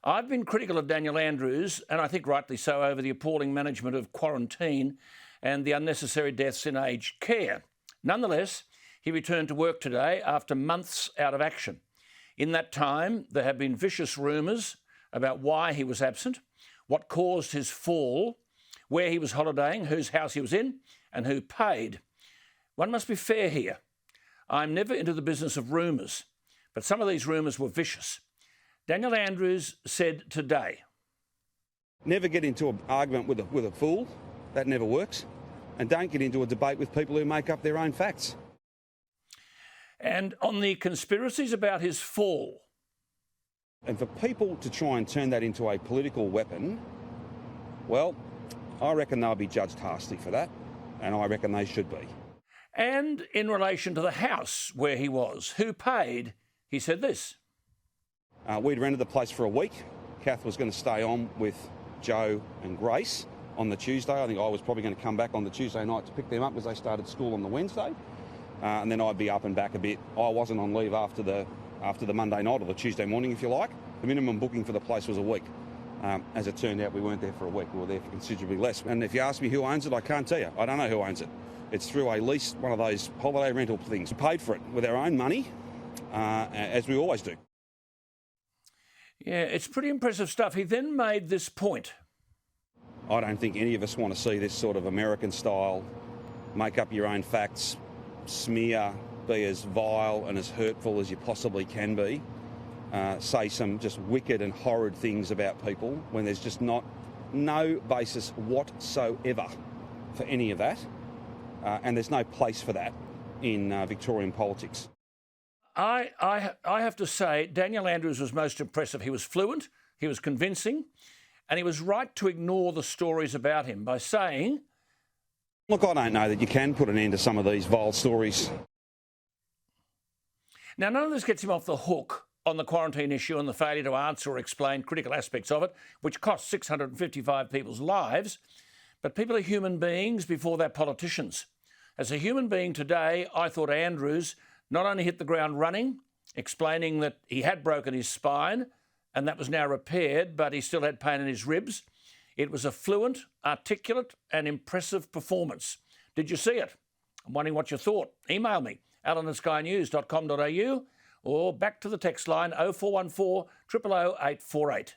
I've been critical of Daniel Andrews, and I think rightly so, over the appalling management of quarantine and the unnecessary deaths in aged care. Nonetheless, he returned to work today after months out of action. In that time, there have been vicious rumours about why he was absent, what caused his fall, where he was holidaying, whose house he was in, and who paid. One must be fair here. I'm never into the business of rumours, but some of these rumours were vicious. Daniel Andrews said today, "Never get into an argument with a fool. That never works. And don't get into a debate with people who make up their own facts." And on the conspiracies about his fall. And for people to try and turn that into a political weapon, well, I reckon they'll be judged harshly for that, and I reckon they should be. And in relation to the house where he was, who paid, he said this. We'd rented the place for a week. Kath was going to stay on with Joe and Grace on the Tuesday. I think I was probably going to come back on the Tuesday night to pick them up because they started school on the Wednesday. And then I'd be up and back a bit. I wasn't on leave after the Monday night or the Tuesday morning, if you like. The minimum booking for the place was a week. As it turned out, we weren't there for a week. We were there for considerably less. And if you ask me who owns it, I can't tell you. I don't know who owns it. It's through a lease, one of those holiday rental things. We paid for it with our own money, as we always do. Yeah, it's pretty impressive stuff. He then made this point. I don't think any of us want to see this sort of American style, make up your own facts, smear, be as vile and as hurtful as you possibly can be, say some just wicked and horrid things about people when there's just no basis whatsoever for any of that. And there's no place for that in Victorian politics. I have to say, Daniel Andrews was most impressive. He was fluent, he was convincing, and he was right to ignore the stories about him by saying, "Look, I don't know that you can put an end to some of these vile stories." Now, none of this gets him off the hook on the quarantine issue and the failure to answer or explain critical aspects of it, which cost 655 people's lives. But people are human beings before they're politicians. As a human being today, I thought Andrews not only hit the ground running, explaining that he had broken his spine and that was now repaired, but he still had pain in his ribs. It was a fluent, articulate and impressive performance. Did you see it? I'm wondering what you thought. Email me, alan@skynews.com.au, or back to the text line 0414 000 848.